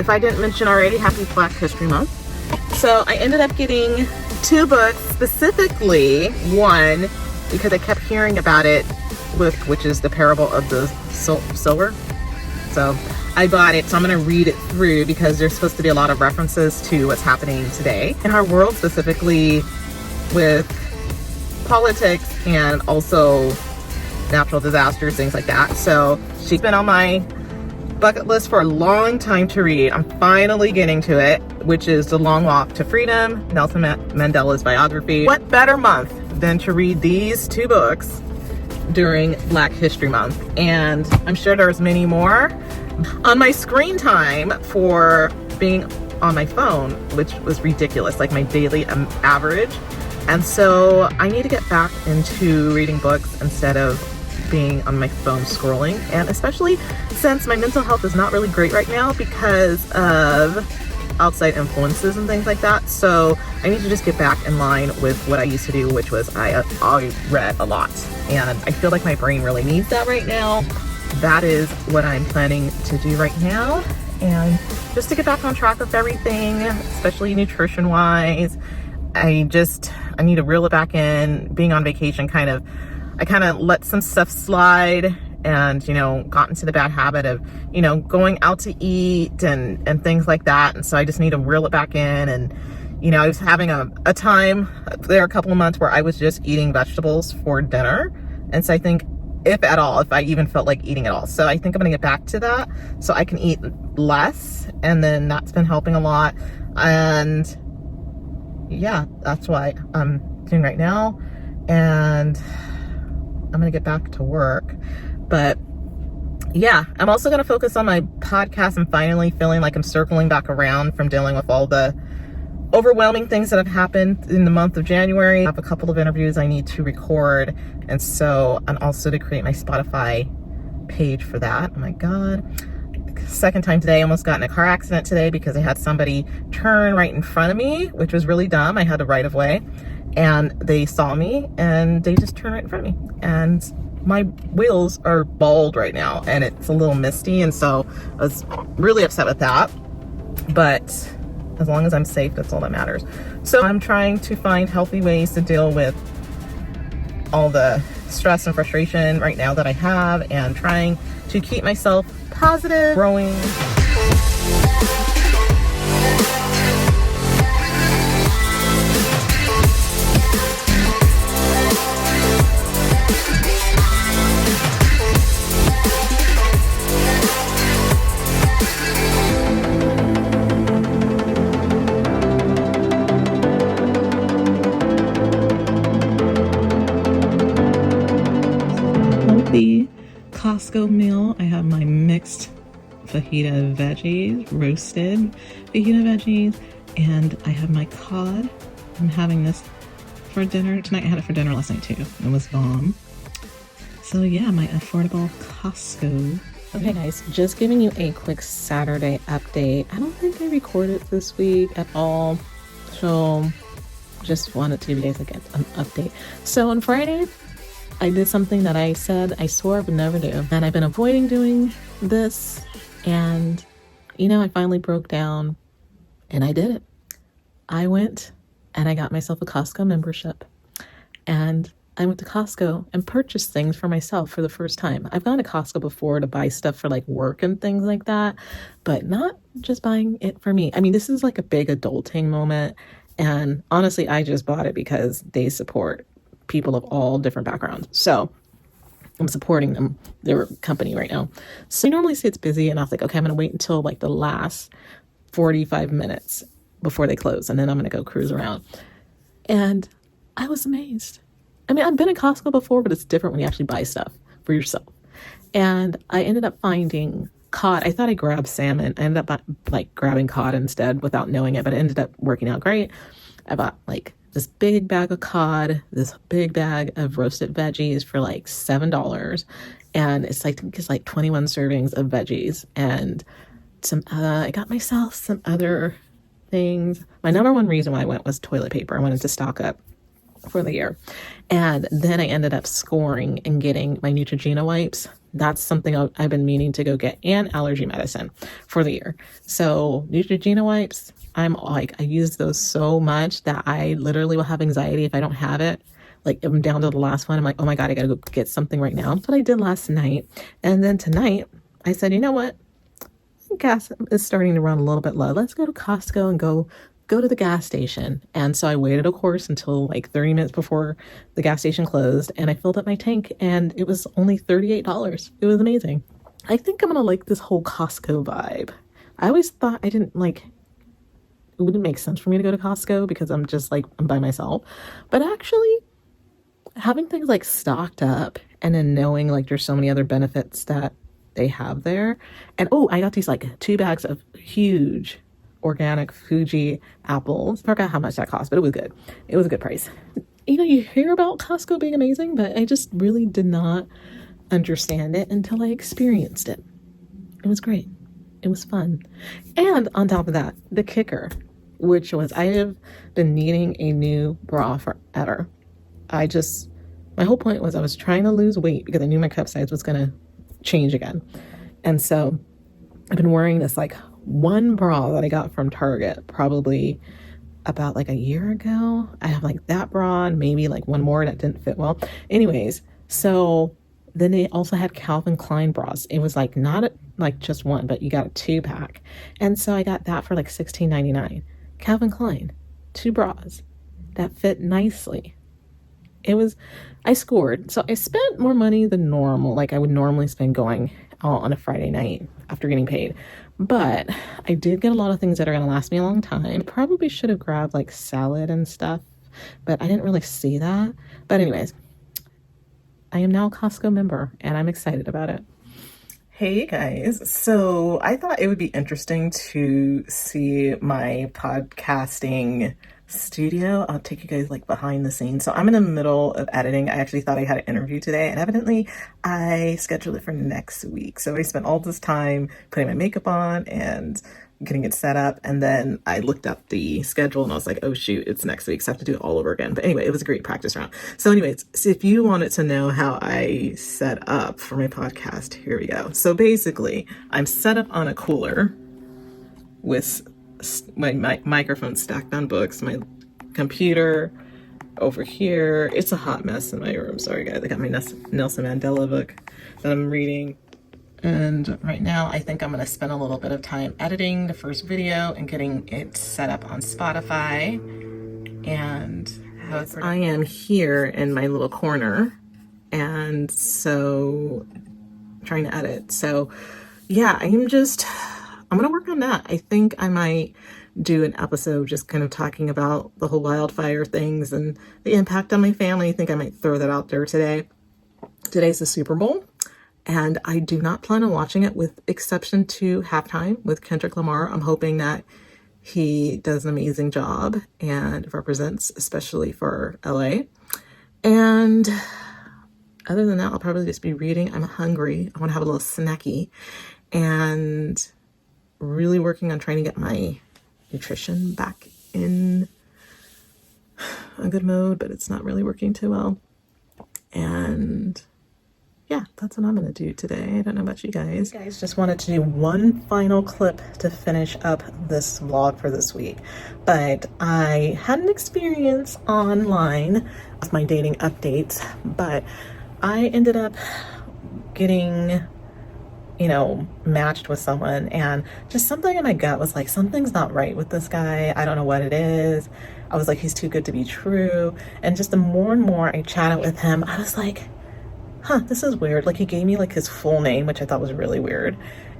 if I didn't mention already, happy Black History Month. So I ended up getting 2 books, specifically one because I kept hearing about it, which is the parable of the sower. So I bought it, so I'm going to read it through because there's supposed to be a lot of references to what's happening today in our world, specifically with politics and also natural disasters, things like that. So she's been on my bucket list for a long time to read. I'm finally getting to it, which is The Long Walk to Freedom, Nelson Mandela's biography. What better month than to read these 2 books during Black History Month? And I'm sure there's many more. On my screen time for being on my phone, which was ridiculous, like my daily average. And so I need to get back into reading books instead of being on my phone scrolling, and especially since my mental health is not really great right now because of outside influences and things like that. So I need to just get back in line with what I used to do, which was I read a lot, and I feel like my brain really needs that right now. That is what I'm planning to do right now, and just to get back on track with everything, especially nutrition wise. I need to reel it back in. Being on vacation, I kind of let some stuff slide, and got into the bad habit of going out to eat and things like that. And so I just need to reel it back in. And I was having a time there a couple of months where I was just eating vegetables for dinner, and so I think, if at all, if I even felt like eating at all. So I think I'm gonna get back to that so I can eat less, and then that's been helping a lot. And yeah, that's what I'm doing right now, and I'm gonna get back to work. But yeah, I'm also gonna focus on my podcast. I'm finally feeling like I'm circling back around from dealing with all the overwhelming things that have happened in the month of January. I have a couple of interviews I need to record, and also to create my Spotify page for that. Oh my God. Second time today. I almost got in a car accident today because I had somebody turn right in front of me, which was really dumb. I had the right of way, and they saw me and they just turned right in front of me, and my wheels are bald right now and it's a little misty, and so I was really upset with that. But as long as I'm safe, that's all that matters. So I'm trying to find healthy ways to deal with all the stress and frustration right now that I have, and trying to keep myself positive, growing. Healthy Costco meal. I have my mixed fajita veggies, roasted fajita veggies, and I have my cod. I'm having this for dinner tonight. I had it for dinner last night too. It was bomb. So yeah, my affordable Costco. Okay guys, just giving you a quick Saturday update. I don't think I recorded this week at all, so just wanted to give you guys like an update. So on Friday, I did something that I said I swore I would never do, and I've been avoiding doing this, and I finally broke down and I did it. I went and I got myself a Costco membership, and I went to Costco and purchased things for myself for the first time. I've gone to Costco before to buy stuff for like work and things like that, but not just buying it for me. I mean, this is like a big adulting moment, and honestly, I just bought it because they support people of all different backgrounds. So I'm supporting them, their company right now. So I normally say it's busy, and I was like, okay, I'm going to wait until like the last 45 minutes before they close, and then I'm going to go cruise around. And I was amazed. I mean, I've been at Costco before, but it's different when you actually buy stuff for yourself. And I ended up finding cod. I thought I grabbed salmon. I ended up like grabbing cod instead without knowing it, but it ended up working out great. I bought like this big bag of cod, this big bag of roasted veggies for like $7. And it's like 21 servings of veggies, and some, I got myself some other things. My number one reason why I went was toilet paper. I wanted to stock up for the year. And then I ended up scoring and getting my Neutrogena wipes. That's something I've been meaning to go get, and allergy medicine for the year. So Neutrogena wipes, I use those so much that I literally will have anxiety if I don't have it. Like, I'm down to the last one. I'm like, oh my God, I gotta go get something right now. That's what I did last night. And then tonight I said, you know what? Gas is starting to run a little bit low. Let's go to Costco and go to the gas station. And so I waited, of course, until like 30 minutes before the gas station closed, and I filled up my tank, and it was only $38. It was amazing. I think I'm gonna like this whole Costco vibe. I always thought it wouldn't make sense for me to go to Costco because I'm by myself. But actually, having things like stocked up and then knowing like there's so many other benefits that they have there. And I got these like 2 bags of huge organic Fuji apples. I forgot how much that cost, but it was good. It was a good price. You hear about Costco being amazing, but I just really did not understand it until I experienced it. It was great. It was fun. And on top of that, the kicker, which was I have been needing a new bra forever. My whole point was I was trying to lose weight because I knew my cup size was going to change again. And so I've been wearing this like one bra that I got from Target probably about like a year ago. I have like that bra and maybe like one more that didn't fit well. Anyways, so then they also had Calvin Klein bras. It was like not like just one, but you got a 2-pack. And so I got that for like $16.99. Calvin Klein, 2 bras that fit nicely. I scored. So I spent more money than normal, like I would normally spend going out on a Friday night after getting paid. But I did get a lot of things that are going to last me a long time. Probably should have grabbed like salad and stuff, but I didn't really see that. But anyways, I am now a Costco member and I'm excited about it. Hey guys, so I thought it would be interesting to see my podcasting studio. I'll take you guys like behind the scenes. So I'm in the middle of editing. I actually thought I had an interview today, and evidently I scheduled it for next week. So I spent all this time putting my makeup on and getting it set up, and then I looked up the schedule and I was like, oh shoot, it's next week, so I have to do it all over again. But anyway, it was a great practice round. So anyways, if you wanted to know how I set up for my podcast, here we go. So basically, I'm set up on a cooler with my microphone stacked on books, my computer over here. It's a hot mess in my room. Sorry guys, I got my Nelson Mandela book that I'm reading. And right now I think I'm going to spend a little bit of time editing the first video and getting it set up on Spotify. And I am here in my little corner, and so trying to edit. So yeah, I'm gonna work on that. I think I might do an episode just kind of talking about the whole wildfire things and the impact on my family. I think I might throw that out there today. Today's the Super Bowl, and I do not plan on watching it with exception to halftime with Kendrick Lamar. I'm hoping that he does an amazing job and represents, especially for LA. And other than that, I'll probably just be reading. I'm hungry. I want to have a little snacky, and really working on trying to get my nutrition back in a good mode, but it's not really working too well. And yeah, that's what I'm going to do today. I don't know about you guys. Just wanted to do one final clip to finish up this vlog for this week. But I had an experience online with my dating updates, but I ended up getting matched with someone, and just something in my gut was like, something's not right with this guy. I don't know what it is. I was like, he's too good to be true. And just the more and more I chatted with him, I was like, this is weird. Like, he gave me like his full name, which I thought was really weird.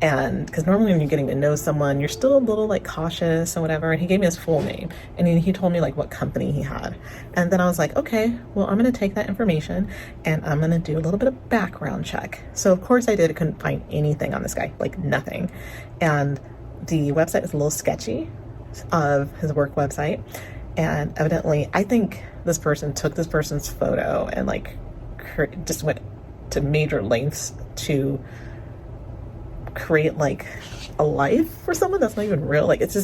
And because normally when you're getting to know someone, you're still a little like cautious or whatever. And he gave me his full name, and he told me like what company he had. And then I was like, okay, well, I'm going to take that information and I'm going to do a little bit of background check. So of course I did. I couldn't find anything on this guy, like nothing. And the website was a little sketchy of his work website. And evidently, I think this person took this person's photo and like just went to major lengths to create like a life for someone that's not even real. Like it's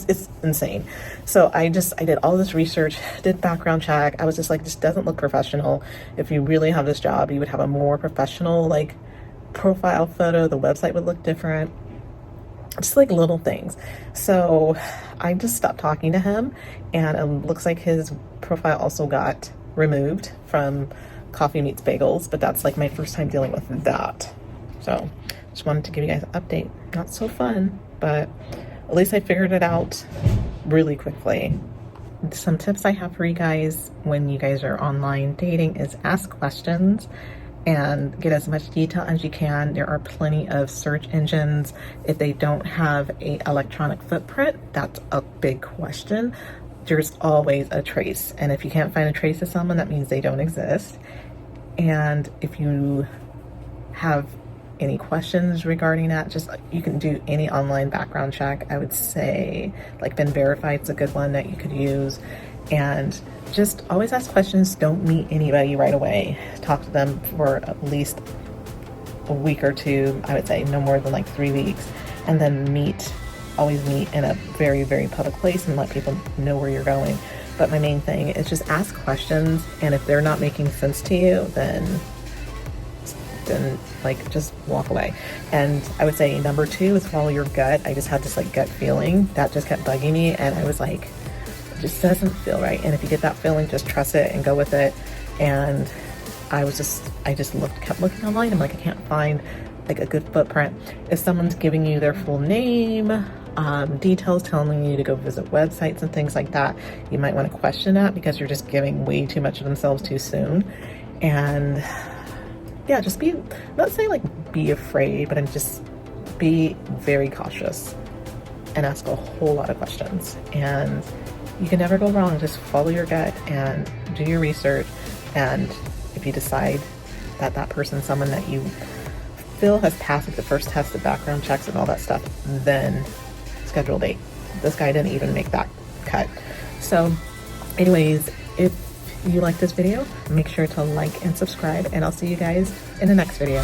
insane. So I did all this research, did background check. I was just like, this doesn't look professional. If you really have this job, you would have a more professional like profile photo. The website would look different. Just like little things. So I just stopped talking to him, and it looks like his profile also got removed from Coffee Meets Bagels, but that's like my first time dealing with that. So just wanted to give you guys an update. Not so fun, but at least I figured it out really quickly. Some tips I have for you guys when you guys are online dating is ask questions and get as much detail as you can. There are plenty of search engines. If they don't have an electronic footprint, that's a big question. There's always a trace. And if you can't find a trace of someone, that means they don't exist. And if you have any questions regarding that, just you can do any online background check. I would say like Been Verified is a good one that you could use. And just always ask questions. Don't meet anybody right away. Talk to them for at least a week or two. I would say no more than like 3 weeks. And then always meet in a very, very public place and let people know where you're going. But my main thing is just ask questions. And if they're not making sense to you, then like just walk away. And I would say number 2 is follow your gut. I just had this like gut feeling that just kept bugging me, and I was like, it just doesn't feel right. And if you get that feeling, just trust it and go with it. And I just kept looking online. I'm like, I can't find like a good footprint. If someone's giving you their full name, details, telling you to go visit websites and things like that, you might want to question that, because you're just giving way too much of themselves too soon. And yeah, just not saying like be afraid, but just be very cautious and ask a whole lot of questions. And you can never go wrong. Just follow your gut and do your research. And if you decide that that person's someone that you feel has passed the first test, the background checks and all that stuff, then schedule a date. This guy didn't even make that cut. So anyways, if you like this video, make sure to like and subscribe, and I'll see you guys in the next video.